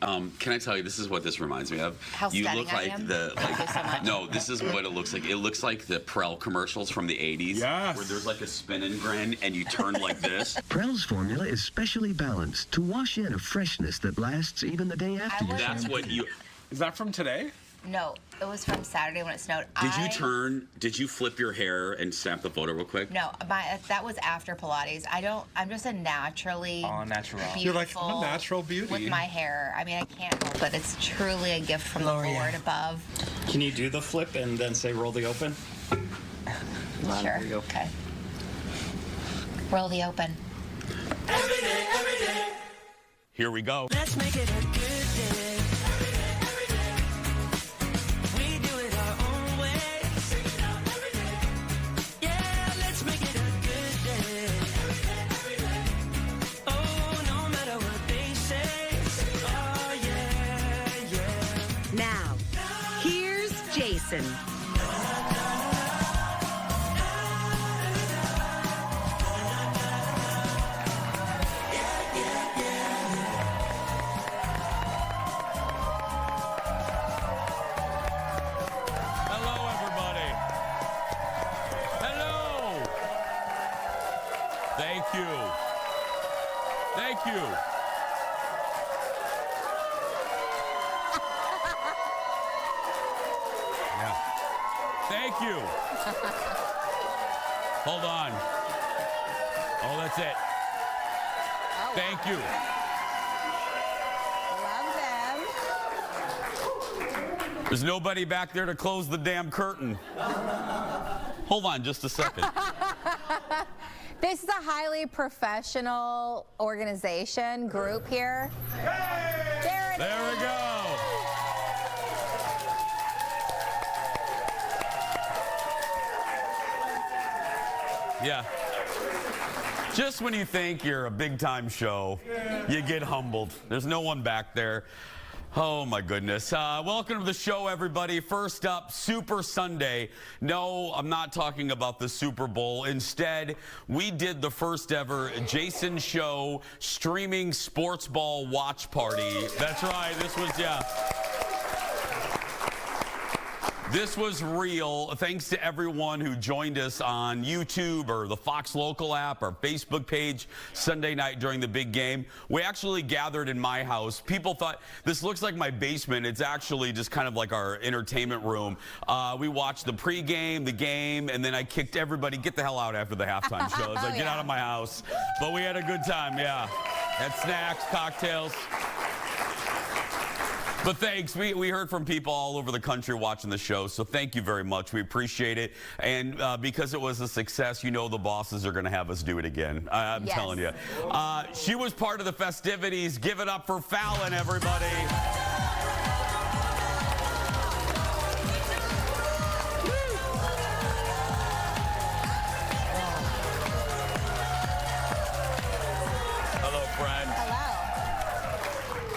Can I tell you, this is what this reminds me of. How you stunning look I like am. the Thank you so much. no, this is what it looks like. It looks like the Prel commercials from the 80s. Yes. Where there's like a spin and grin and you turn like this. Prel's formula is specially balanced to wash in a freshness that lasts even the day after you That's what you Is that from today? No, it was from Saturday when it snowed. Did you flip your hair and snap the photo real quick? No, that was after Pilates. I'm just a naturally natural. beautiful. You're like, I'm a natural beauty. With my hair. I mean, I can't help it. It's truly a gift from the Lord above. Can you do the flip and then say roll the open? Sure. Okay. Roll the open. Every day. Here we go. Let's make it a good day. Every day. We do it our own way. Sing it out every day. Yeah, let's make it a good day. Every day. Oh, no matter what they say. Oh, yeah. Now, here's Jason. Thank you. Yeah. Thank you. Hold on. Oh, that's it. Oh, Thank you. Love them. There's nobody back there to close the damn curtain. Hold on just a second. This is a highly professional organization group here. Hey! There we go. Yeah. Just when you think you're a big-time show, you get humbled. There's no one back there. Oh, my goodness. Welcome to the show, everybody. First up, Super Sunday. No, I'm not talking about the Super Bowl. Instead, we did the first ever Jason Show streaming sports ball watch party. That's right. This was, yeah. This was real. Thanks to everyone who joined us on YouTube or the Fox Local app or Facebook page Sunday night during the big game. We actually gathered in my house. People thought, this looks like my basement. It's actually just kind of like our entertainment room. We watched the pregame, the game, and then I kicked everybody, get the hell out after the halftime show. I was like, get out of my house. But we had a good time, yeah. Had snacks, cocktails. But thanks. We heard from people all over the country watching the show, so thank you very much. We appreciate it. And because it was a success, you know the bosses are going to have us do it again. I'm telling you. She was part of the festivities. Give it up for Fallon, everybody. Hello, friend.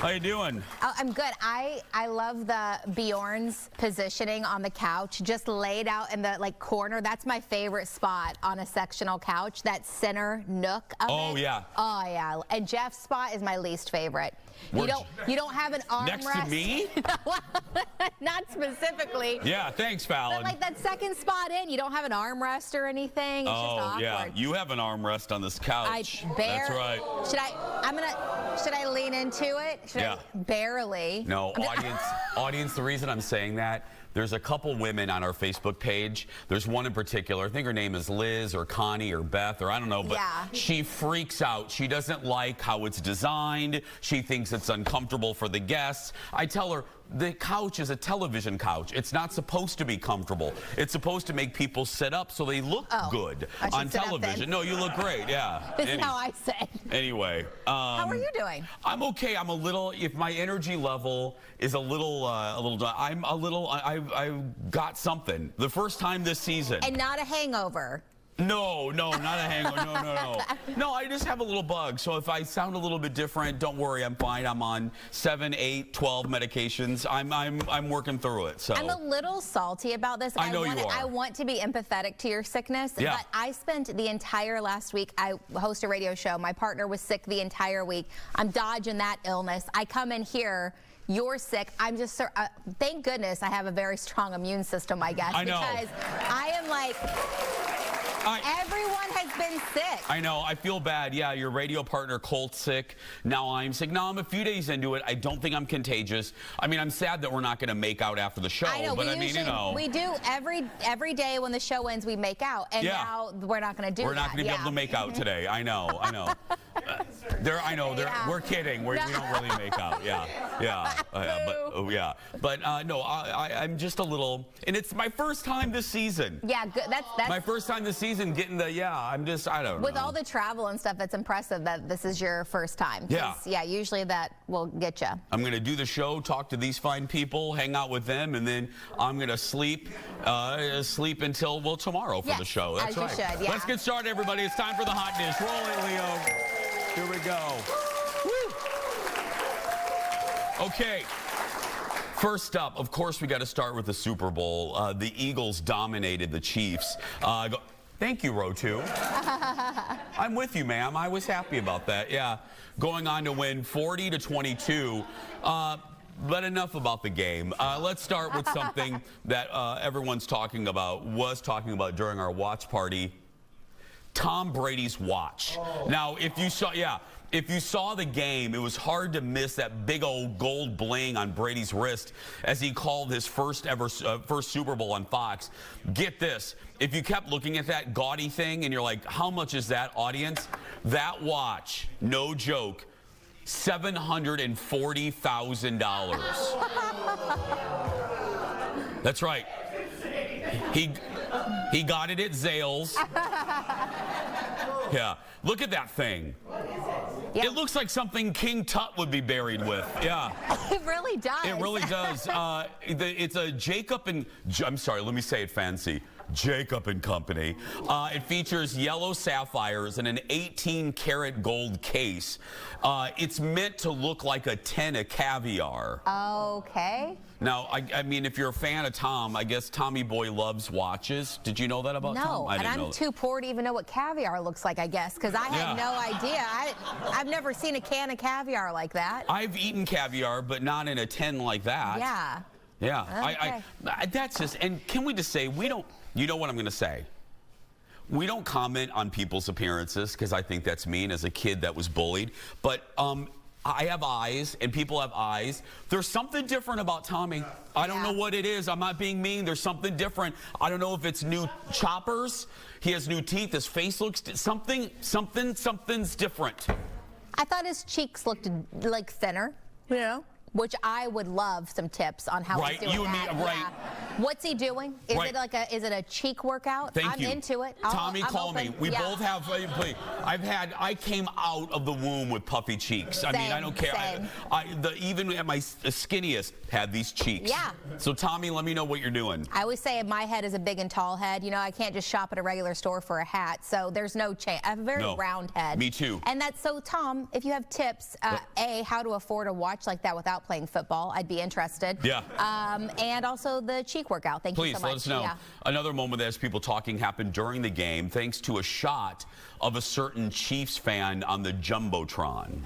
How you doing? Oh, I'm good. I love the Bjorn's positioning on the couch, just laid out in the corner. That's my favorite spot on a sectional couch, that center nook of it. Oh, yeah. Oh, yeah. And Jeff's spot is my least favorite. You don't have an armrest. Next to me? Not specifically. Yeah, thanks, Fallon. But that second spot in, you don't have an armrest or anything. It's just awkward. Yeah. You have an armrest on this couch. That's right. Should I lean into it? Barely. No, audience, the reason I'm saying that, there's a couple women on our Facebook page. There's one in particular. I think her name is Liz or Connie or Beth or I don't know, but she freaks out. She doesn't like how it's designed. She thinks it's uncomfortable for the guests. I tell her, the couch is a television couch. It's not supposed to be comfortable. It's supposed to make people sit up so they look good on television. No, you look great, yeah. This is how I say. Anyway. How are you doing? I'm okay. I'm a little, if my energy level is I've got something. The first time this season. And not a hangover. No, not a hangover. No. No, I just have a little bug. So if I sound a little bit different, don't worry, I'm fine. I'm on 7, 8, 12 medications. I'm working through it. So I'm a little salty about this. I know you are. I want to be empathetic to your sickness, Yeah. but I spent the entire last week. I host a radio show. My partner was sick the entire week. I'm dodging that illness. I come in here. You're sick. I'm just thank goodness I have a very strong immune system, I guess. I know. Because I am like. Everyone has been sick. I know. I feel bad. Yeah, your radio partner Colt's sick. Now I'm sick. Now I'm a few days into it. I don't think I'm contagious. I mean, I'm sad that we're not going to make out after the show. I know. But We do every day when the show ends, we make out, and now we're not going to do that. We're not going to be able to make out today. I know. We're kidding. We don't really make out. But no, I'm just a little, and it's my first time this season. Yeah, good. That's my first time this season getting the, I don't know. With all the travel and stuff, it's impressive that this is your first time. Yeah, usually that will get you. I'm going to do the show, talk to these fine people, hang out with them, and then I'm going to sleep until, well, tomorrow for the show. That's right. As you should, yeah. Let's get started, everybody. It's time for the hot dish. Roll it, Leo. Here we go. Woo. Okay. First up, of course, we got to start with the Super Bowl. The Eagles dominated the Chiefs. Thank you, Rotu. I'm with you, ma'am. I was happy about that. Yeah, going on to win 40-22. But enough about the game. Let's start with something that everyone's was talking about during our watch party. Tom Brady's watch. Now, if you saw the game, it was hard to miss that big old gold bling on Brady's wrist as he called his first Super Bowl on Fox. Get this. If you kept looking at that gaudy thing and you're like, how much is that, audience? That watch, no joke, $740,000. That's right. He got it at Zales. Yeah. Look at that thing. Yeah. It looks like something King Tut would be buried with. Yeah. It really does. It really does. It's a Jacobson. I'm sorry, let me say it fancy. Jacobson Company. It features yellow sapphires and an 18-karat gold case. It's meant to look like a 10 of caviar. Okay. Now, I mean, if you're a fan of Tom, I guess Tommy Boy loves watches. Did you know that about Tom? No, and I'm too poor to even know what caviar looks like, I guess, because I had no idea. I've never seen a can of caviar like that. I've eaten caviar, but not in a 10 like that. Yeah. Yeah. Okay. That's just, and can we just say, we don't, you know what I'm going to say? We don't comment on people's appearances because I think that's mean as a kid that was bullied. But I have eyes and people have eyes. There's something different about Tommy. I don't know what it is. I'm not being mean. There's something different. I don't know if it's new choppers. He has new teeth. His face looks something's different. I thought his cheeks looked like thinner, you know, which I would love some tips on how he's doing you and that. me, right. Yeah. What's he doing? Is it like is it a cheek workout? Thank you. I'm into it. Tommy, call me. We both have, please. I came out of the womb with puffy cheeks. I mean, I don't care. Even at my skinniest had these cheeks. Yeah. So Tommy, let me know what you're doing. I always say my head is a big and tall head. You know, I can't just shop at a regular store for a hat. So there's no change. I have a very round head. Me too. And that's so, Tom, if you have tips, A, how to afford a watch like that without playing football, I'd be interested. Yeah. And also the cheek workout. Thank you so much. Please let us know. Yeah. Another moment that has people talking happened during the game thanks to a shot of a certain Chiefs fan on the Jumbotron.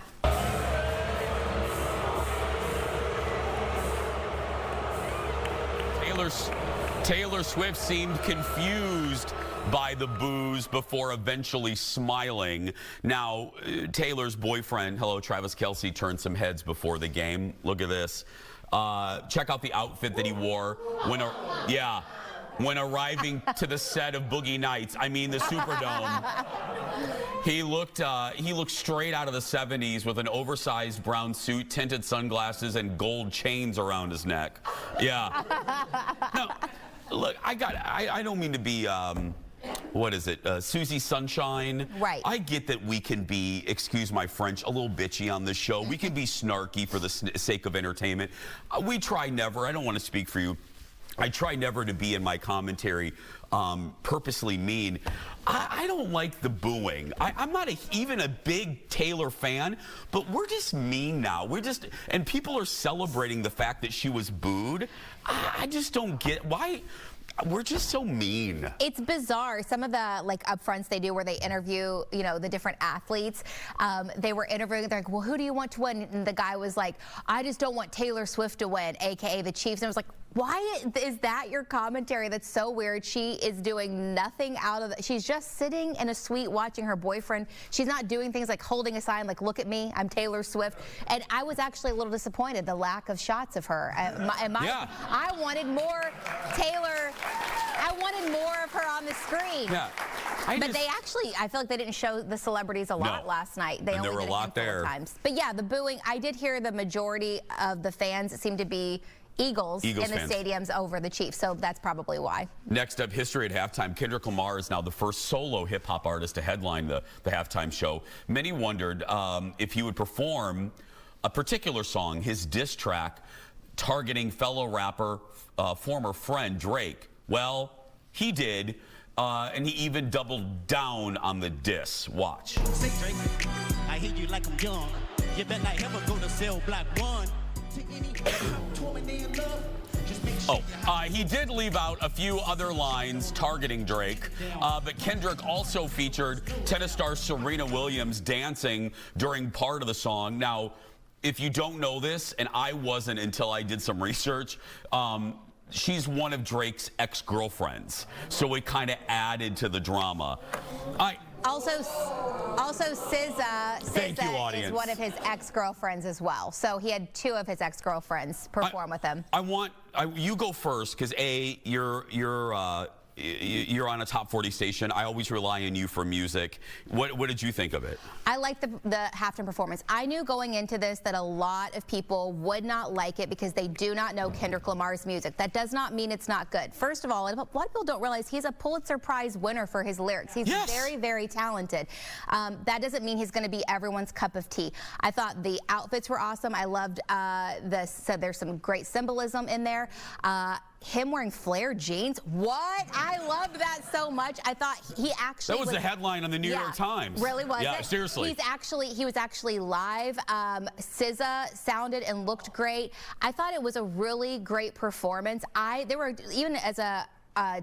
Taylor Swift seemed confused by the boos before eventually smiling. Now, Taylor's boyfriend, Travis Kelce, turned some heads before the game. Look at this. Check out the outfit that he wore when arriving to the set of Boogie Nights. I mean, the Superdome. He looked straight out of the 70s with an oversized brown suit, tinted sunglasses, and gold chains around his neck. Yeah. No, look, I don't mean to be, what is it, Susie Sunshine? Right. I get that we can be, excuse my French, a little bitchy on this show. We can be snarky for the sake of entertainment. We try never, I don't want to speak for you. I try never to be in my commentary purposely mean. I don't like the booing. I'm not even a big Taylor fan, but we're just mean now. And people are celebrating the fact that she was booed. I just don't get why. We're just so mean. It's bizarre. Some of the upfronts they do where they interview, the different athletes. They were interviewing. They're like, well, who do you want to win? And the guy was like, I just don't want Taylor Swift to win, aka the Chiefs. And I was like, why is that your commentary? That's so weird. She is doing nothing out of it. She's just sitting in a suite watching her boyfriend. She's not doing things like holding a sign like, look at me, I'm Taylor Swift. And I was actually a little disappointed, the lack of shots of her. I wanted more Taylor. I wanted more of her on the screen. Yeah. I feel like they didn't show the celebrities a lot last night. They only there were did a lot there. Times. But yeah, the booing, I did hear the majority of the fans seemed to be Eagles in the fans. stadiums over the Chiefs, so that's probably why. Next up, history at halftime. Kendrick Lamar is now the first solo hip-hop artist to headline the halftime show. Many wondered if he would perform a particular song, his diss track, targeting fellow rapper, former friend Drake. Well, he did, and he even doubled down on the diss. Watch. Say Drake, I hear you like I'm young. You better not ever go to Cell Block 1. He did leave out a few other lines targeting Drake, but Kendrick also featured tennis star Serena Williams dancing during part of the song. Now, if you don't know this, and I wasn't until I did some research, she's one of Drake's ex-girlfriends, so it kind of added to the drama. Also, SZA is one of his ex-girlfriends as well. So he had two of his ex-girlfriends perform with him. You go first, because you're on a top 40 station. I always rely on you for music. What did you think of it? I liked the halftime performance. I knew going into this that a lot of people would not like it because they do not know Kendrick Lamar's music. That does not mean it's not good. First of all, a lot of people don't realize he's a Pulitzer Prize winner for his lyrics. He's very, very talented. That doesn't mean he's going to be everyone's cup of tea. I thought the outfits were awesome. I loved so there's some great symbolism in there. Him wearing flare jeans. What? I loved that so much. I thought he actually That was the headline on the New York Times. Really was. Yeah, seriously. He was actually live. SZA sounded and looked great. I thought it was a really great performance. There were, even as a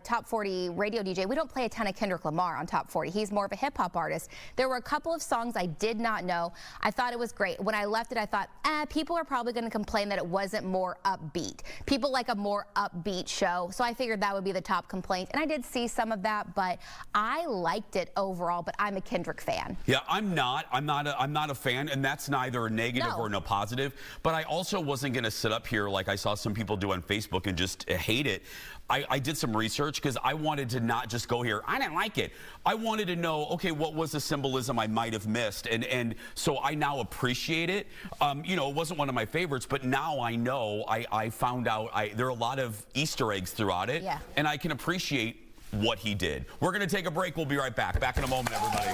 top 40 radio DJ, we don't play a ton of Kendrick Lamar on top 40. He's more of a hip hop artist. There were a couple of songs I did not know. I thought it was great. When I left it, I thought, people are probably going to complain that it wasn't more upbeat. People like a more upbeat show. So I figured that would be the top complaint. And I did see some of that, but I liked it overall, but I'm a Kendrick fan. Yeah, I'm not a fan, and that's neither a negative or no positive. But I also wasn't going to sit up here like I saw some people do on Facebook and just hate it. I did some research because I wanted to not just go here, I didn't like it. I wanted to know, okay, what was the symbolism I might have missed? And so I now appreciate it. It wasn't one of my favorites, but now I know, I found out there are a lot of Easter eggs throughout it, and I can appreciate what he did. We're going to take a break. We'll be right back. Back in a moment, everybody.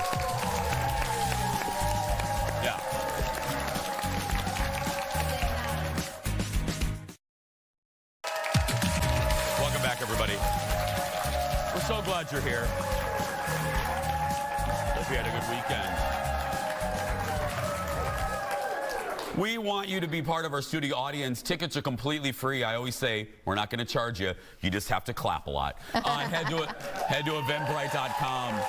Yeah. Welcome back, everybody. We're so glad you're here. Hope you had a good weekend. We want you to be part of our studio audience. Tickets are completely free. I always say we're not going to charge you. You just have to clap a lot. Head to eventbrite.com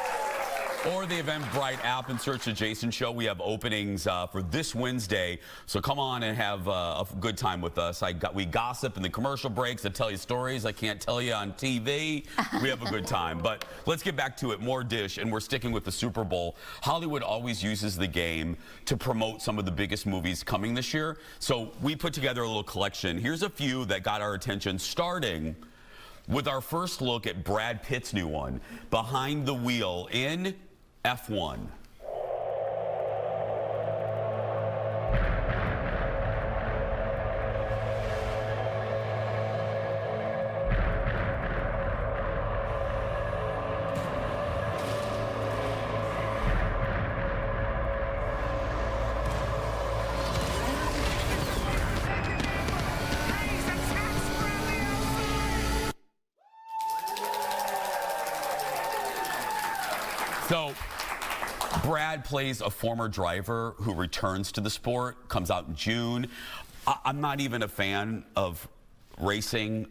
or the Eventbrite app and search the Jason Show. We have openings for this Wednesday, so come on and have a good time with us. We gossip in the commercial breaks. I tell you stories I can't tell you on TV. We have a good time. But let's get back to it. More Dish, and we're sticking with the Super Bowl. Hollywood always uses the game to promote some of the biggest movies coming this year. So we put together a little collection. Here's a few that got our attention, starting with our first look at Brad Pitt's new one, Behind the Wheel in F1. So, Brad plays a former driver who returns to the sport, comes out in June. I'm not even a fan of racing,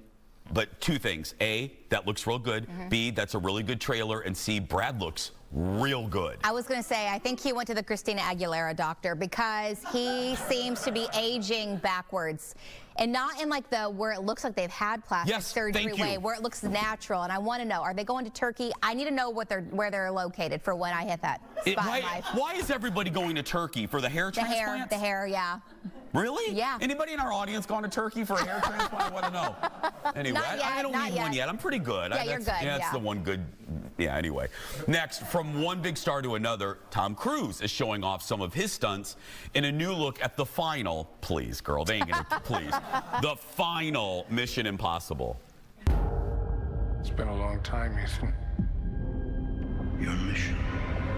but two things. A, that looks real good. B, that's a really good trailer. And C, Brad looks real good. I was going to say, I think he went to the Christina Aguilera doctor because he seems to be aging backwards. And not in like the where it looks like they've had plastic surgery way, where it looks natural. And I want to know, are they going to Turkey? I need to know where they're located for when I hit that spot in life. Why is everybody going to Turkey? For the hair transplants? The hair, yeah. Really? Yeah. Anybody in our audience gone to Turkey for a hair transplant? I want to know. Anyway, Not yet, I don't not need one yet. yet. I'm pretty good. Yeah, you're good. Yeah, that's the one good. Yeah, anyway. Next, from one big star to another, Tom Cruise is showing off some of his stunts in a new look at the final, please, girl, they ain't gonna, please, the final Mission Impossible. It's been a long time, Ethan. Your mission,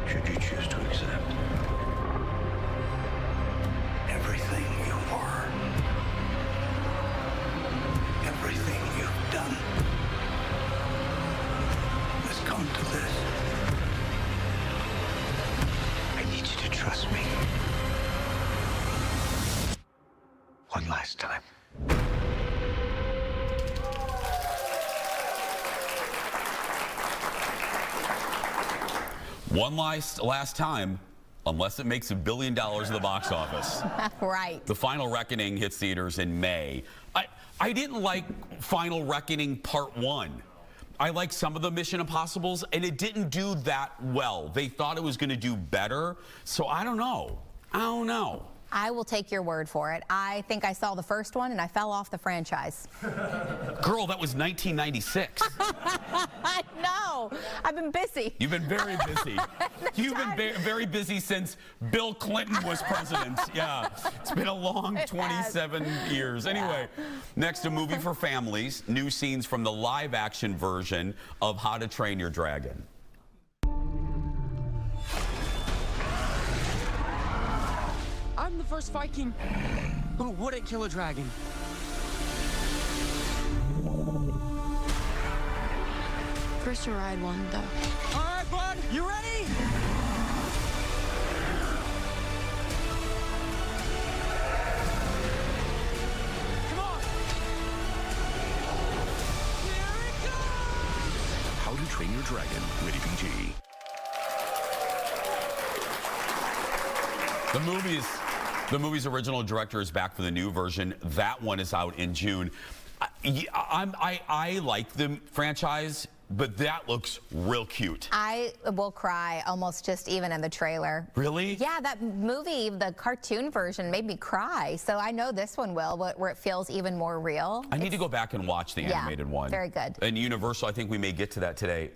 should you choose to accept. Everything you are. Everything you've done. Has come to this. I need you to trust me. One last time. One last time, unless it makes $1 billion at the box office. Right. The Final Reckoning hits theaters in May. I didn't like Final Reckoning Part 1. I like some of the Mission Impossibles, and it didn't do that well. They thought it was going to do better, so I don't know. I will take your word for it. I think I saw the first one and I fell off the franchise. Girl, that was 1996. I know. I've been busy. You've been very busy. You've been very busy since Bill Clinton was president. Yeah, it's been a long 27 years. Anyway, next, a movie for families. New scenes from the live-action version of How to Train Your Dragon. I'm the first Viking who wouldn't kill a dragon. First to ride one, though. All right, bud, you ready? Come on. Here it goes! How to Train Your Dragon, rated PG. The movie's original director is back for the new version. That one is out in June. I like the franchise, but that looks real cute. I will cry almost just even in the trailer. Really? Yeah, that movie, the cartoon version, made me cry. So I know this one will, where it feels even more real. I need to go back and watch the animated one. Very good. And Universal, I think we may get to that today,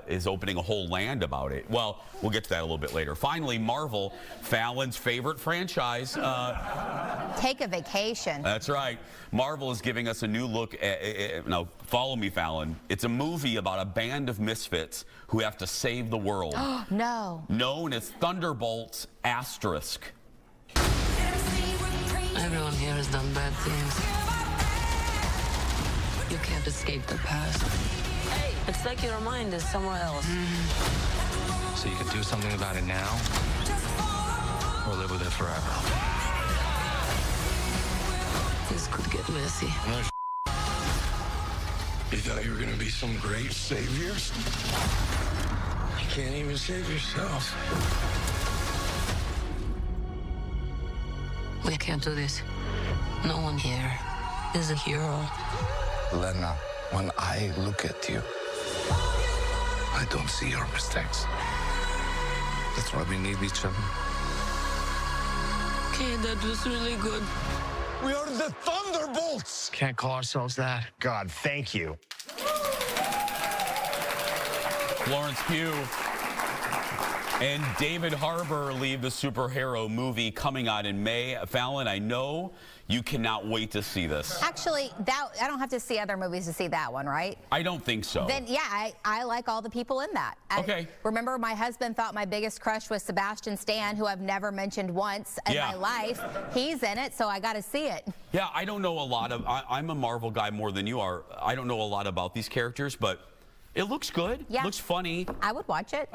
is opening a whole land about it. Well, we'll get to that a little bit later. Finally, Marvel, Fallon's favorite franchise. Take a vacation. That's right. Marvel is giving us a new look at, now follow me, Fallon. It's a movie about a band of misfits who have to save the world. No. Known as Thunderbolts Asterisk. Everyone here has done bad things. You can't escape the past. Hey, it's like your mind is somewhere else. So you could do something about it now, or live with it forever. This could get messy. You thought you were gonna be some great saviors? You can't even save yourself. We can't do this. No one here is a hero. Lena, when I look at you, I don't see your mistakes. That's why we need each other. Okay, that was really good. We are the Thunderbolts! Can't call ourselves that. God, thank you. Florence Pugh and David Harbour leave the superhero movie coming out in May. Fallon, I know you cannot wait to see this. Actually, I don't have to see other movies to see that one, right? I don't think so. Then, yeah, I like all the people in that. Okay. Remember, my husband thought my biggest crush was Sebastian Stan, who I've never mentioned once in my life. He's in it, so I got to see it. Yeah, I don't know a lot of, I'm a Marvel guy more than you are. I don't know a lot about these characters, but It looks good. Yeah. Looks funny. I would watch it.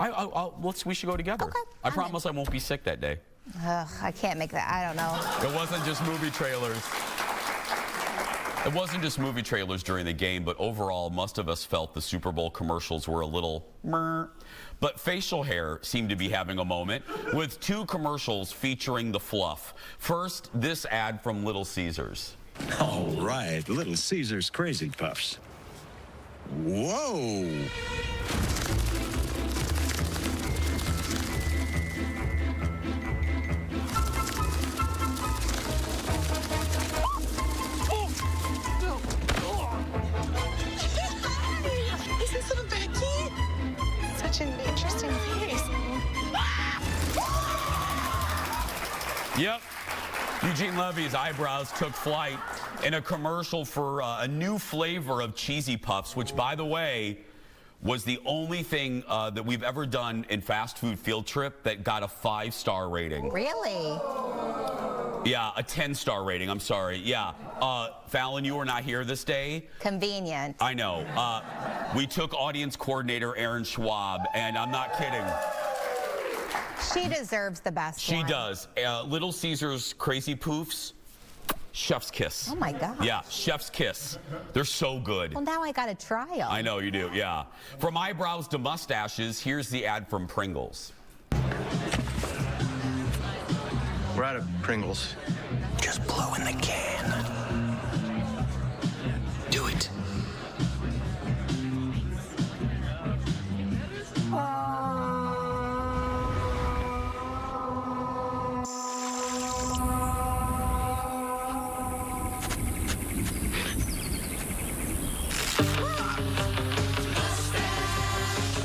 We should go together. Okay. I promise I won't be sick that day. Ugh, I can't make that. I don't know. It wasn't just movie trailers. It wasn't just movie trailers during the game, but overall, most of us felt the Super Bowl commercials were a little meh. But facial hair seemed to be having a moment with 2 commercials featuring the fluff. First, this ad from Little Caesars. All right, Little Caesars Crazy Puffs. Whoa! Yep. Eugene Levy's eyebrows took flight in a commercial for a new flavor of Cheesy Puffs, which, by the way, was the only thing that we've ever done in Fast Food Field Trip that got a 5-star rating. Really? Yeah, a 10-star rating. I'm sorry. Yeah. Fallon, you were not here this day. Convenient. I know. We took audience coordinator Aaron Schwab, and I'm not kidding. She deserves the best She one. does. Little Caesars Crazy Poofs, chef's kiss. Oh, my God. Yeah, chef's kiss. They're so good. Well, now I got to try them. I know you do, yeah. From eyebrows to mustaches, here's the ad from Pringles. We're out of Pringles. Just blow in the can. Do it.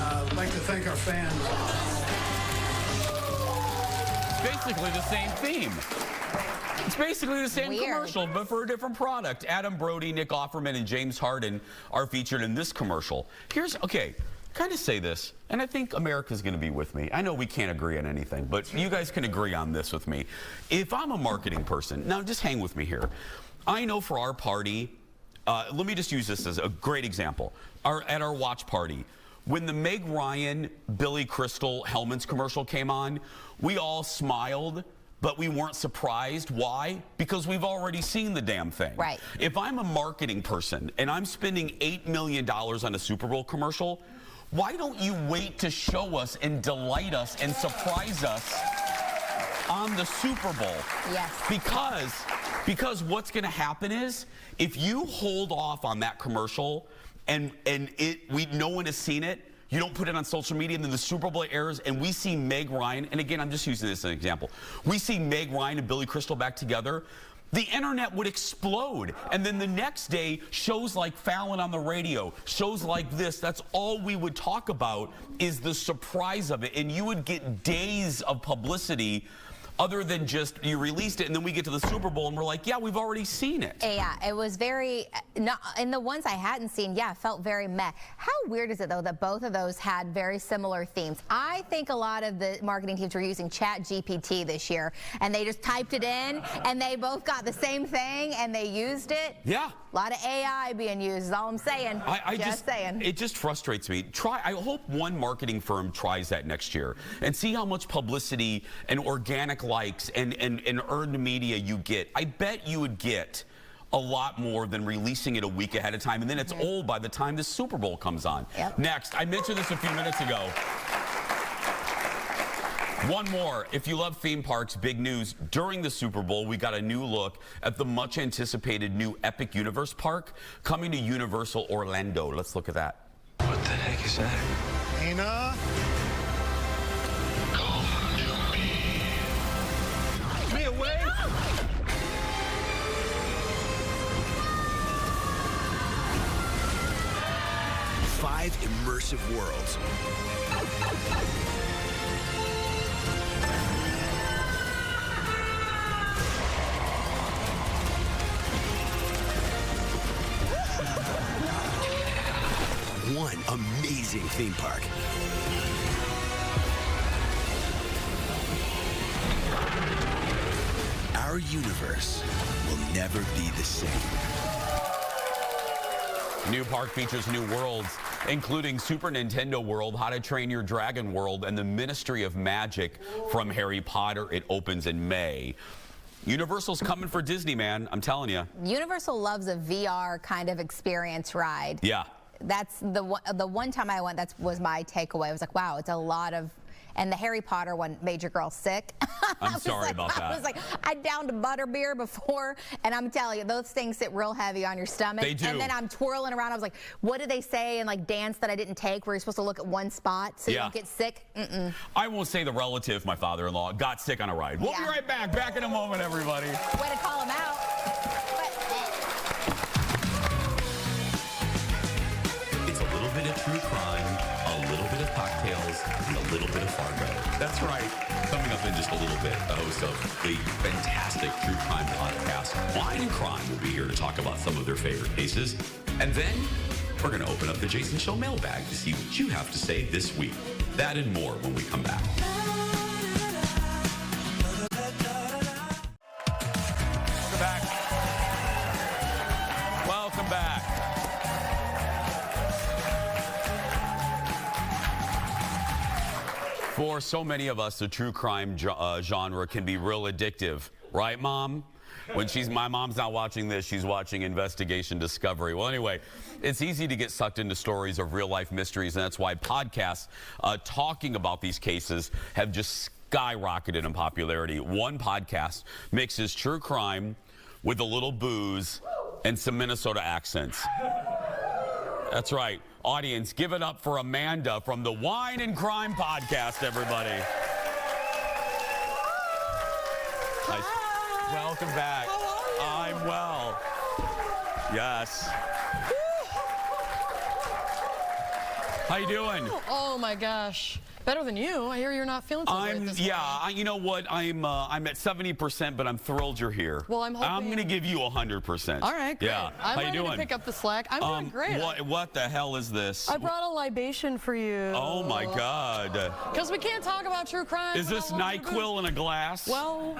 I'd like to thank our fans. Basically the same theme. It's basically the same Weird. commercial, but for a different product. Adam Brody, Nick Offerman, and James Harden are featured in this commercial. Okay, kind of say this, and I think America's going to be with me. I know we can't agree on anything, but you guys can agree on this with me. If I'm a marketing person, now just hang with me here. I know for our party, let me just use this as a great example. At our watch party, when the Meg Ryan, Billy Crystal, Hellman's commercial came on, we all smiled, but we weren't surprised. Why? Because we've already seen the damn thing. Right. If I'm a marketing person and I'm spending $8 million on a Super Bowl commercial, why don't you wait to show us and delight us and surprise us on the Super Bowl? Yes. Because what's going to happen is if you hold off on that commercial and no one has seen it, you don't put it on social media, and then the Super Bowl airs, and we see Meg Ryan, and again, I'm just using this as an example. We see Meg Ryan and Billy Crystal back together. The internet would explode. And then the next day, shows like Fallon on the radio, shows like this, that's all we would talk about is the surprise of it. And you would get days of publicity other than just you released it and then we get to the Super Bowl and we're like, yeah, we've already seen it. Yeah, it was very, and the ones I hadn't seen, yeah, felt very meh. How weird is it, though, that both of those had very similar themes? I think a lot of the marketing teams were using ChatGPT this year, and they just typed it in, and they both got the same thing, and they used it. Yeah. A lot of AI being used is all I'm saying. Just saying. It just frustrates me. I hope one marketing firm tries that next year and see how much publicity and organic likes and earned media you get. I bet you would get a lot more than releasing it a week ahead of time, and then it's old by the time the Super Bowl comes on. Yep. Next, I mentioned this a few minutes ago. One more. If you love theme parks, big news. During the Super Bowl, we got a new look at the much anticipated new Epic Universe park coming to Universal Orlando. Let's look at that. What the heck is that? Dana? Come me away! Five immersive worlds. One amazing theme park. Our universe will never be the same. New park features new worlds including Super Nintendo World, How to Train Your Dragon World, and the Ministry of Magic from Harry Potter. It opens in May. Universal's coming for Disney, man. I'm telling you. Universal loves a VR kind of experience ride. Yeah. That's the one time I went, that was my takeaway. I was like, wow, it's a lot of, and the Harry Potter one made your girl sick. I'm sorry about that. I was like, I downed a butterbeer before, and I'm telling you, those things sit real heavy on your stomach. They do. And then I'm twirling around. I was like, what did they say in like dance that I didn't take where you're supposed to look at one spot so you don't get sick? I won't say the relative, my father-in-law, got sick on a ride. We'll be right back. Back in a moment, everybody. Way to call him out. It's a little bit of true crime, a little bit of cocktails, and a little bit of Fargo. That's right. Coming up in just a little bit, the host of the fantastic true crime podcast, Wine and Crime, will be here to talk about some of their favorite cases. And then we're going to open up the Jason Show mailbag to see what you have to say this week. That and more when we come back. Welcome back. For so many of us, the true crime genre can be real addictive. Right, Mom? When my mom's not watching this, she's watching Investigation Discovery. Well, anyway, it's easy to get sucked into stories of real-life mysteries, and that's why podcasts talking about these cases have just skyrocketed in popularity. One podcast mixes true crime with a little booze and some Minnesota accents. That's right. Audience, give it up for Amanda from the Wine and Crime podcast, everybody. Hi. Welcome back. How are you? I'm well. Yes. How you doing? Oh my gosh. Better than you. I hear you're not feeling so great this morning. You know what? I'm at 70%, but I'm thrilled you're here. Well, I'm hoping. I'm going to give you 100%. All right, great. Yeah. I'm How you ready doing? to pick up the slack. I'm doing great. What the hell is this? I brought a libation for you. Oh my God. Because we can't talk about true crime. Is this NyQuil in a glass? Well,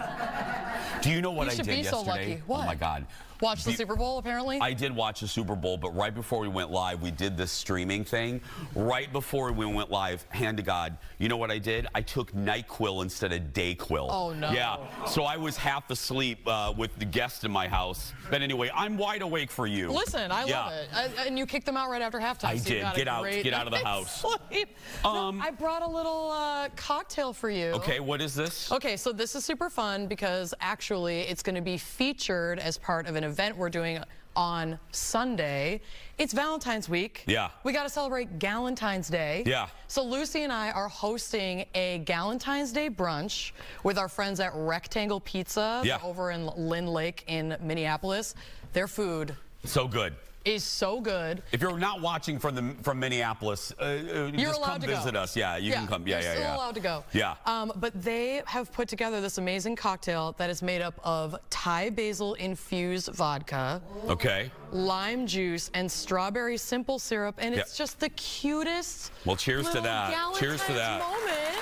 do you know what you I should did be so yesterday? lucky. What? Oh my God. Watch the Super Bowl, apparently? I did watch the Super Bowl, but right before we went live, we did this streaming thing. Right before we went live, hand to God, you know what I did? I took NyQuil instead of DayQuil. Oh, no. Yeah, so I was half asleep with the guest in my house. But anyway, I'm wide awake for you. Listen, I love it. And you kicked them out right after halftime. I so you did. got Get a out. great Get out of the house. No, I brought a little cocktail for you. Okay, what is this? Okay, so this is super fun because actually it's going to be featured as part of an event we're doing on Sunday. It's Valentine's week. Yeah. We got to celebrate Galentine's Day. Yeah. So Lucy and I are hosting a Galentine's Day brunch with our friends at Rectangle Pizza over in Lynn Lake in Minneapolis. Their food So good. is so good. If you're not watching from Minneapolis, You're just allowed come to visit go. us. Yeah, you can come. You're still allowed to go. Yeah. But they have put together this amazing cocktail that is made up of Thai basil infused vodka, Okay. lime juice, and strawberry simple syrup, and it's just the cutest. Well, cheers to little that. Cheers to that. Moment.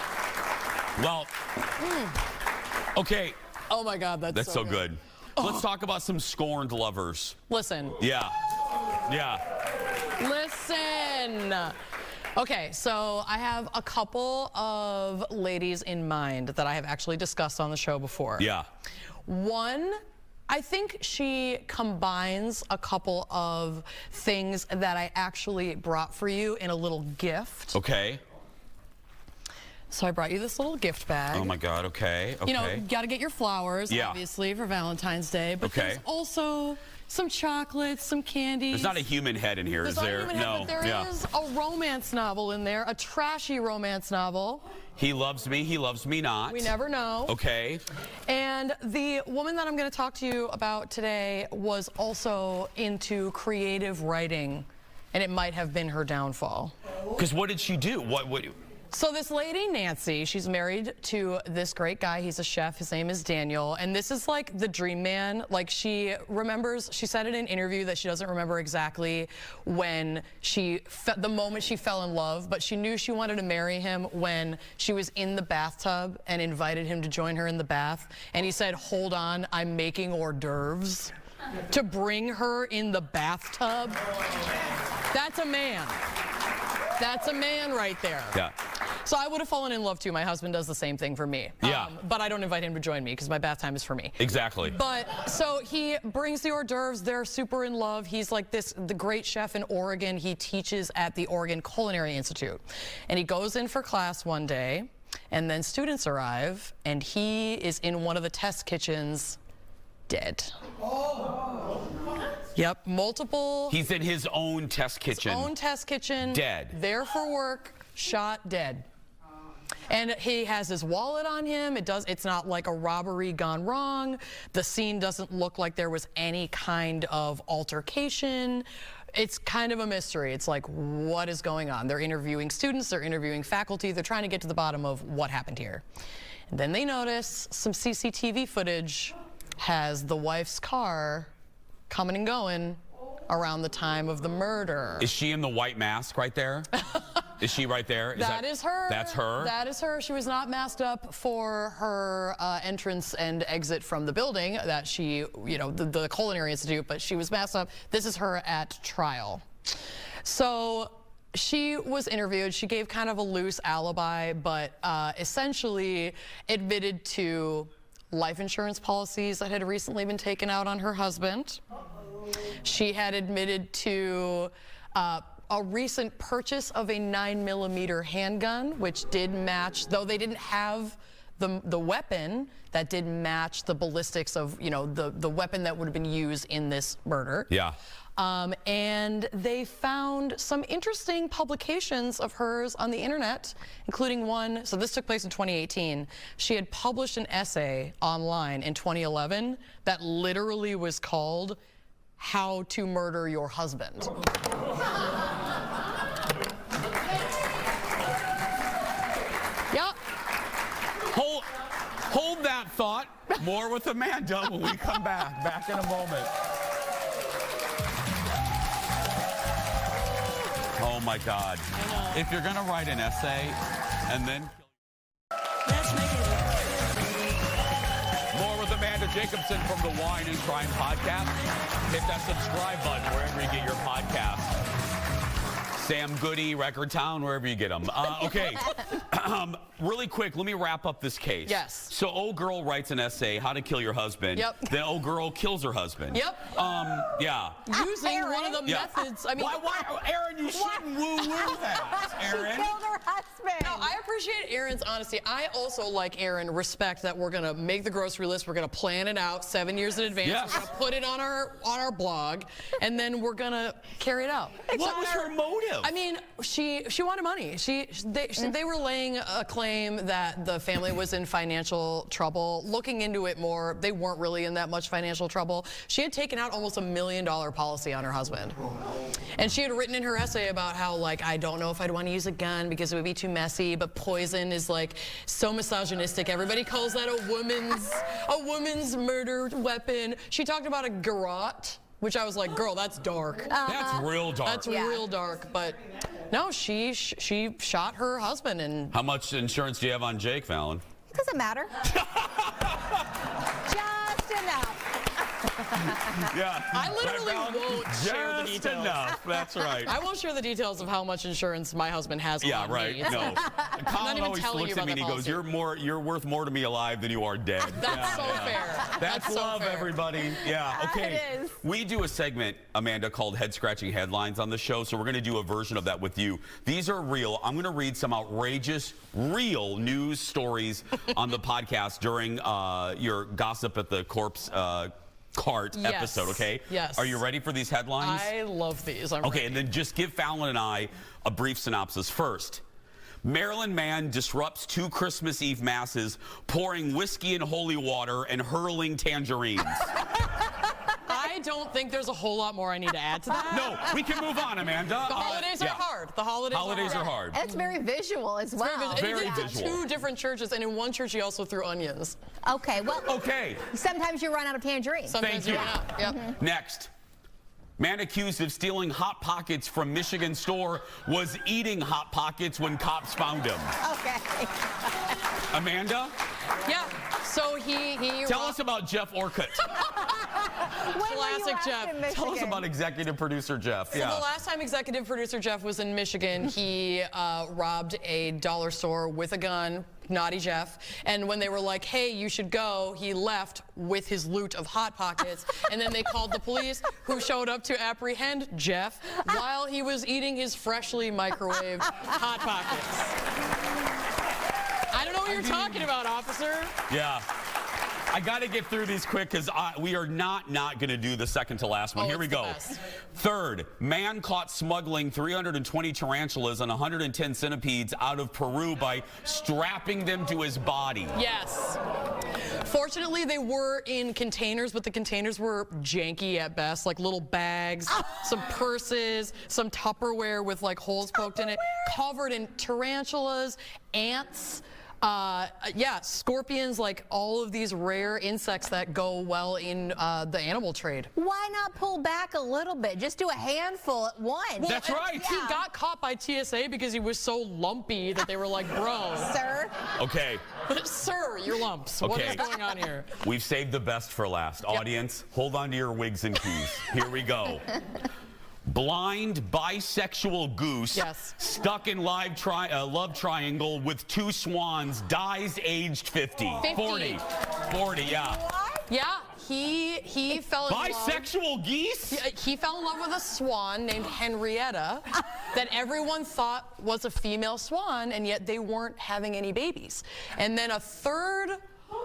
Well, okay. Oh my God, that's so good. Let's talk about some scorned lovers. Listen. Yeah. Yeah. Listen. Okay, so I have a couple of ladies in mind that I have actually discussed on the show before. Yeah. One, I think she combines a couple of things that I actually brought for you in a little gift. Okay. So I brought you this little gift bag. Oh my God. Okay. Okay. You know, got to get your flowers, Yeah. obviously, for Valentine's Day. But there's also some chocolates, some candies. There's not a human head in here, is there? No. But there is a romance novel in there, a trashy romance novel. He loves me. He loves me not. We never know. Okay. And the woman that I'm going to talk to you about today was also into creative writing, and it might have been her downfall. Because what did she do? What? So this lady, Nancy, she's married to this great guy. He's a chef. His name is Daniel. And this is like the dream man. Like she remembers, she said in an interview that she doesn't remember exactly when the moment she fell in love, but she knew she wanted to marry him when she was in the bathtub and invited him to join her in the bath. And he said, hold on, I'm making hors d'oeuvres, to bring her in the bathtub. That's a man. That's a man right there. Yeah. So I would have fallen in love too. My husband does the same thing for me. Yeah. But I don't invite him to join me because my bath time is for me. Exactly. But so he brings the hors d'oeuvres. They're super in love. He's like the great chef in Oregon. He teaches at the Oregon Culinary Institute. And he goes in for class one day, and then students arrive, and he is in one of the test kitchens dead. Yep, multiple. He's in his own test kitchen. His own test kitchen. Dead. There for work, shot dead. And he has his wallet on him. It's not like a robbery gone wrong. The scene doesn't look like there was any kind of altercation. It's kind of a mystery. It's like, what is going on? They're interviewing students, they're interviewing faculty, they're trying to get to the bottom of what happened here. And then they notice some CCTV footage has the wife's car coming and going around the time of the murder. Is she in the white mask right there? Is she right there? That is her. That's her? That is her. She was not masked up for her entrance and exit from the building that she, the Culinary Institute, but she was masked up. This is her at trial. So she was interviewed. She gave kind of a loose alibi, but essentially admitted to life insurance policies that had recently been taken out on her husband. She had admitted to a recent purchase of a 9mm handgun, which did match, though they didn't have the weapon, that did match the ballistics of, the weapon that would have been used in this murder. Yeah. And they found some interesting publications of hers on the internet, including one, so this took place in 2018. She had published an essay online in 2011 that literally was called How to Murder Your Husband. Yeah. Hold that thought. More with Amanda when we come back. Back in a moment. Oh my God. If you're gonna write an essay and then more with Amanda Jacobson from the Wine and Crime Podcast. Hit that subscribe button wherever you get your podcasts. Sam Goody, Record Town, wherever you get them. Okay, really quick, let me wrap up this case. Yes. So old girl writes an essay, How to Kill Your Husband. Yep. Then old girl kills her husband. Yep. Yeah. Using one of the methods. I mean, why, Aaron, you shouldn't woo-woo that, Aaron. She killed her husband. No, I appreciate Aaron's honesty. I also, like Aaron, respect that we're gonna make the grocery list. We're gonna plan it out 7 years in advance. Yes. We're gonna put it on our blog, and then we're gonna carry it out. What was her motive? I mean, she wanted money. They were laying a claim that the family was in financial trouble. Looking into it more, they weren't really in that much financial trouble. She had taken out almost $1 million policy on her husband. And she had written in her essay about how, like, I don't know if I'd want to use a gun because it would be too messy, but poison is, like, so misogynistic. Everybody calls that a woman's murder weapon. She talked about a garrote, which I was like, girl, that's dark. That's real dark. That's real dark, but no, she shot her husband. And how much insurance do you have on Jake, Fallon? Doesn't matter. Just enough. Yeah. I literally won't share the details. Just enough. That's right. I won't share the details of how much insurance my husband has on me. No. Colin always telling looks you at me and he about goes, that you're worth more to me alive than you are dead. That's so fair. That's love, so fair. everybody. Yeah, okay. It is. We do a segment, Amanda, called Head Scratching Headlines on the show, so we're going to do a version of that with you. These are real. I'm going to read some outrageous, real news stories on the podcast during your Gossip at the Corpse Cart episode, okay? Yes. Are you ready for these headlines? I love these. I'm okay, ready. and then just give Fallon and I a brief synopsis first. Maryland man disrupts 2 Christmas Eve masses, pouring whiskey and holy water and hurling tangerines. I don't think there's a whole lot more I need to add to that. No, we can move on, Amanda. The holidays are hard. The holidays are hard. It's very visual as well. Very visual. visual. 2 different churches, and in one church he also threw onions. Okay, well. Okay. Sometimes you run out of tangerines. Sometimes Thank you. run out. Yep. Next. Man accused of stealing Hot Pockets from Michigan store was eating Hot Pockets when cops found him. Okay. Amanda? Yeah. So he Tell us about Jeff Orcutt. Classic Jeff. Tell us about executive producer Jeff. So the last time executive producer Jeff was in Michigan, he robbed a dollar store with a gun. Naughty Jeff. And when they were like, hey, you should go, he left with his loot of Hot Pockets. And then they called the police, who showed up to apprehend Jeff while he was eating his freshly microwaved Hot Pockets. I don't know what you're talking about, officer. Yeah. I got to get through these quick because we are not going to do the second to last one. Here we go. Third, man caught smuggling 320 tarantulas and 110 centipedes out of Peru by strapping them to his body. Yes. Fortunately, they were in containers, but the containers were janky at best, like little bags, some purses, some Tupperware with like holes poked in it, covered in tarantulas, ants. Scorpions, like all of these rare insects that go well in the animal trade. Why not pull back a little bit? Just do a handful at once. Well, that's right. He got caught by TSA because he was so lumpy that they were like, bro. Sir? Okay. Sir, your lumps. Okay. What is going on here? We've saved the best for last. Yep. Audience, hold on to your wigs and keys. Here we go. Blind bisexual goose stuck in love triangle with two swans dies aged 50. 40, yeah. What? Yeah, he fell in love. Bisexual geese? He fell in love with a swan named Henrietta that everyone thought was a female swan, and yet they weren't having any babies. And then a third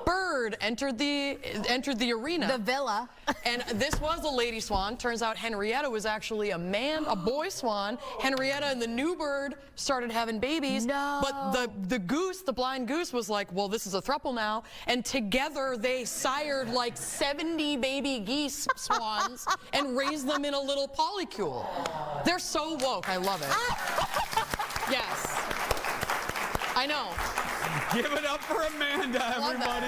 bird entered the arena. The villa. And this was a lady swan. Turns out Henrietta was actually a boy swan. Henrietta and the new bird started having babies. No. But the goose, the blind goose, was like, well, this is a throuple now. And together they sired like 70 baby geese swans and raised them in a little polycule. They're so woke. I love it. Yes. I know. Give it up for Amanda, everybody.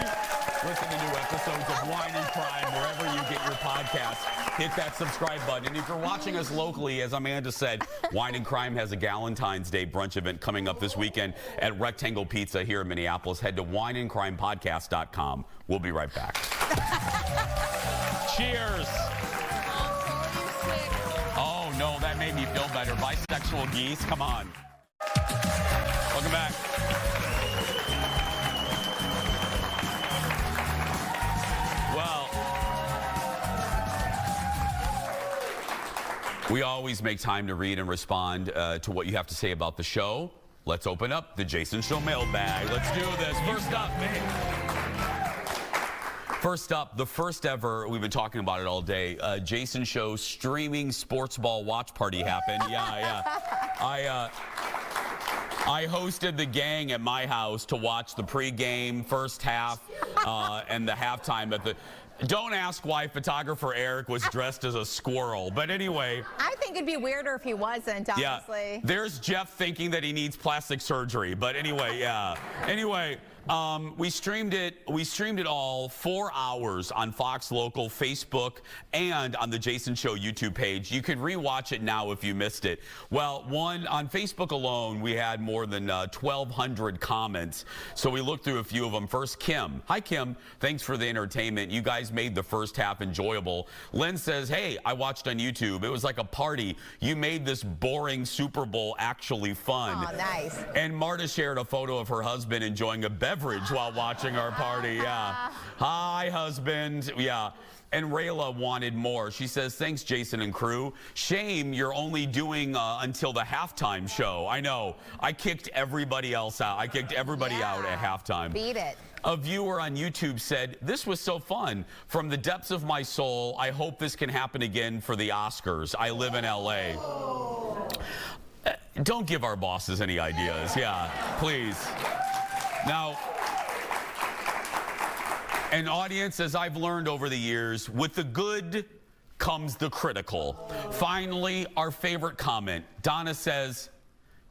Listen to new episodes of Wine and Crime wherever you get your podcasts. Hit that subscribe button. And if you're watching us locally, as Amanda said, Wine and Crime has a Galentine's Day brunch event coming up this weekend at Rectangle Pizza here in Minneapolis. Head to wineandcrimepodcast.com. We'll be right back. Cheers. Oh, no, that made me feel better. Bisexual geese, come on. Welcome back. Well, we always make time to read and respond to what you have to say about the show. Let's open up the Jason Show mailbag. Let's do this. First up, the first ever, we've been talking about it all day, Jason Show streaming sports ball watch party happened. Yeah. I hosted the gang at my house to watch the pregame, first half, and the halftime at the... Don't ask why photographer Eric was dressed as a squirrel. But anyway... I think it'd be weirder if he wasn't, honestly. Yeah, there's Jeff thinking that he needs plastic surgery. But anyway, yeah. Anyway... we streamed it all 4 hours on Fox Local, Facebook, and on the Jason Show YouTube page. You can rewatch it now if you missed it. Well, on Facebook alone, we had more than 1,200 comments. So we looked through a few of them. First, Kim. Hi, Kim. Thanks for the entertainment. You guys made the first half enjoyable. Lynn says, hey, I watched on YouTube. It was like a party. You made this boring Super Bowl actually fun. Oh, nice. And Marta shared a photo of her husband enjoying a beverage while watching our party. Yeah. Hi, husband. Yeah. And Rayla wanted more. She says, thanks, Jason and crew. Shame you're only doing until the halftime show. I know. I kicked everybody else out. I kicked everybody out at halftime. Beat it. A viewer on YouTube said, this was so fun. From the depths of my soul, I hope this can happen again for the Oscars. I live in LA. Don't give our bosses any ideas. Yeah, please. Now, an audience, as I've learned over the years, with the good comes the critical. Finally, our favorite comment. Donna says,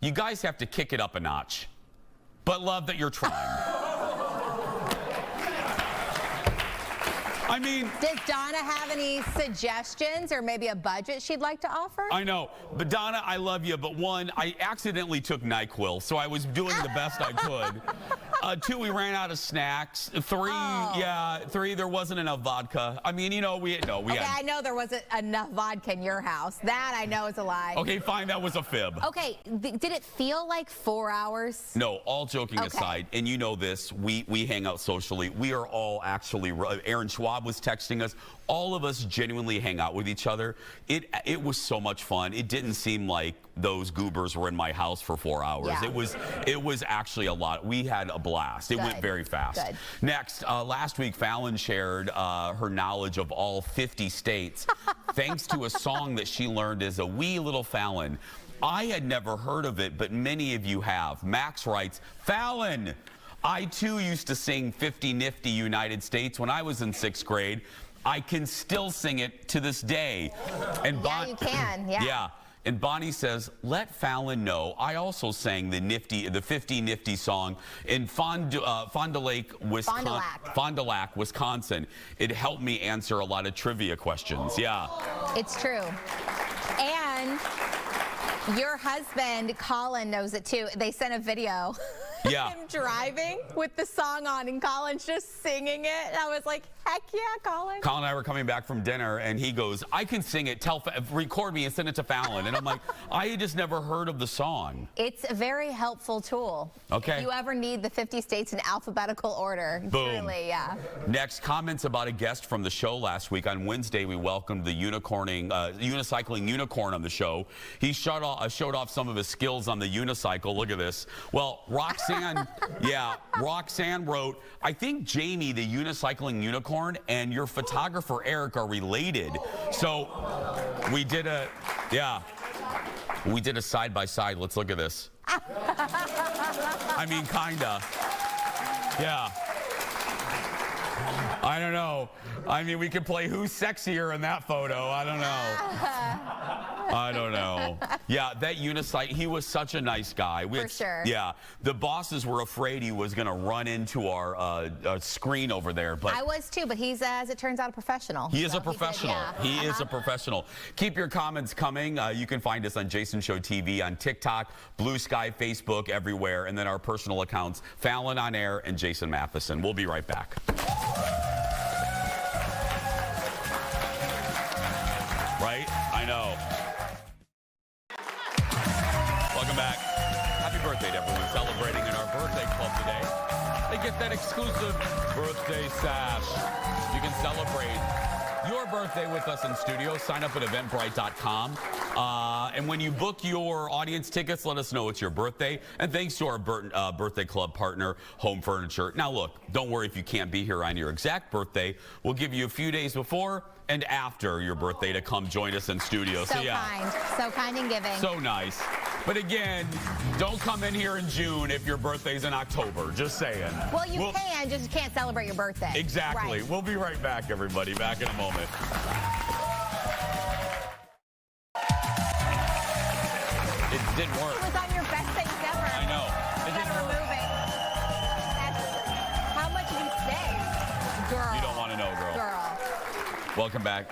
you guys have to kick it up a notch, but love that you're trying. I mean, does Donna have any suggestions or maybe a budget she'd like to offer? I know, but Donna, I love you, but one, I accidentally took NyQuil, so I was doing the best I could. Two, we ran out of snacks. Three, there wasn't enough vodka. I mean, we had. I know there wasn't enough vodka in your house. That I know is a lie. Okay, fine, that was a fib. Okay, did it feel like 4 hours? No, all joking aside, and you know this, we hang out socially. We are all actually, Aaron Schwab was texting us. All of us genuinely hang out with each other. It was so much fun. It didn't seem like those goobers were in my house for 4 hours. Yeah. It was actually a lot. We had a blast. It went very fast. Good. Next, last week Fallon shared her knowledge of all 50 states thanks to a song that she learned as a wee little Fallon. I had never heard of it, but many of you have. Max writes, Fallon, I too used to sing 50 Nifty United States when I was in 6th grade. I can still sing it to this day. And yeah, you can. Yeah. Yeah. And Bonnie says, let Fallon know I also sang the 50 Nifty song in Fond du Lac, Wisconsin. It helped me answer a lot of trivia questions. Yeah. It's true. And your husband, Colin, knows it too. They sent a video. Yeah. Him driving with the song on and Colin's just singing it. And I was like, heck yeah, Colin. Colin and I were coming back from dinner and he goes, I can sing it, record me and send it to Fallon. And I'm like, I had just never heard of the song. It's a very helpful tool. Okay. If you ever need the 50 states in alphabetical order. Boom. Truly, yeah. Next, comments about a guest from the show last week. On Wednesday, we welcomed the unicycling unicorn on the show. He showed off some of his skills on the unicycle. Look at this. Well, Roxanne, Roxanne wrote, I think Jamie, the unicycling unicorn, and your photographer, Eric, are related. So we did a side-by-side. Let's look at this. I mean, kinda. Yeah. I don't know. I mean, we could play who's sexier in that photo. I don't know. I don't know. Yeah, that unicycle, he was such a nice guy. For sure. Yeah, the bosses were afraid he was going to run into our screen over there. But I was too, but he's, as it turns out, a professional. He is a professional. He is a professional. Keep your comments coming. You can find us on Jason Show TV on TikTok, Blue Sky, Facebook, everywhere, and then our personal accounts, Fallon on Air and Jason Matheson. We'll be right back. Right? I know. Welcome back. Happy birthday to everyone celebrating in our birthday club today. They get that exclusive birthday sash. You can celebrate your birthday with us in studio. Sign up at eventbrite.com. And when you book your audience tickets, let us know it's your birthday. And thanks to our birthday club partner, Home Furniture. Now look, don't worry if you can't be here on your exact birthday. We'll give you a few days before and after your birthday to come join us in studio. So kind and giving. So nice. But again, don't come in here in June if your birthday's in October. Just saying. Well, you can, just can't celebrate your birthday. Exactly. Right. We'll be right back, everybody. Back in a moment. It didn't work. It was on your best things ever. I know. You gotta remove it. How much did he say? Girl. You don't want to know, girl. Welcome back.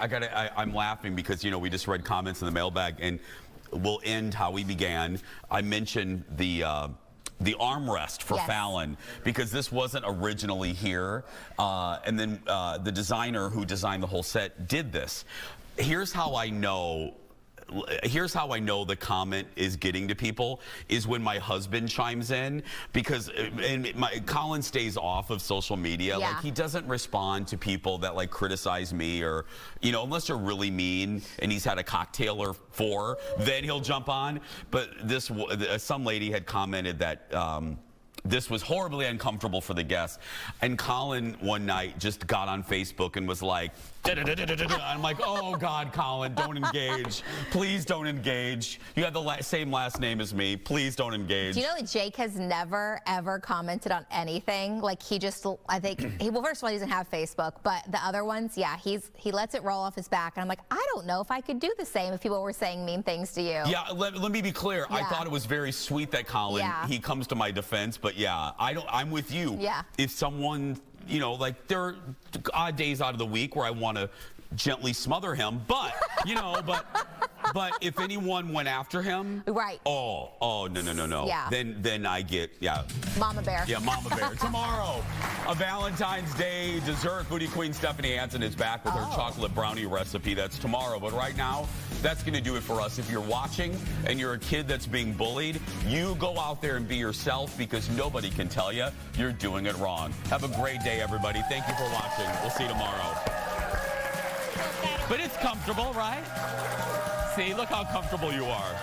I'm laughing because, we just read comments in the mailbag, and we'll end how we began. I mentioned the armrest for Fallon because this wasn't originally here, and then the designer who designed the whole set did this. Here's how I know the comment is getting to people is when my husband chimes in, because Colin stays off of social media. Yeah. Like, he doesn't respond to people that like criticize me or, unless they're really mean and he's had a cocktail or four, then he'll jump on. But some lady had commented that this was horribly uncomfortable for the guests. And Colin one night just got on Facebook and was like, I'm like, oh God, Colin, don't engage. Please don't engage. You have the same last name as me. Please don't engage. Do you know that Jake has never, ever commented on anything? Like, he just, I think, well, first of all, he doesn't have Facebook, but the other ones, yeah, he lets it roll off his back. And I'm like, I don't know if I could do the same if people were saying mean things to you. Yeah, let me be clear. Yeah. I thought it was very sweet that Colin, he comes to my defense, but yeah, I'm with you. Yeah. If someone you know, like there are odd days out of the week where I want to gently smother him, but you know, but if anyone went after him, right? Oh, no. Yeah. Then I get Mama Bear. Yeah, Mama Bear. Tomorrow, a Valentine's Day dessert. Foodie Queen Stephanie Hansen is back with her chocolate brownie recipe. That's tomorrow. But right now, that's going to do it for us. If you're watching and you're a kid that's being bullied, you go out there and be yourself, because nobody can tell you you're doing it wrong. Have a great day, everybody. Thank you for watching. We'll see you tomorrow. But it's comfortable, right? See, look how comfortable you are.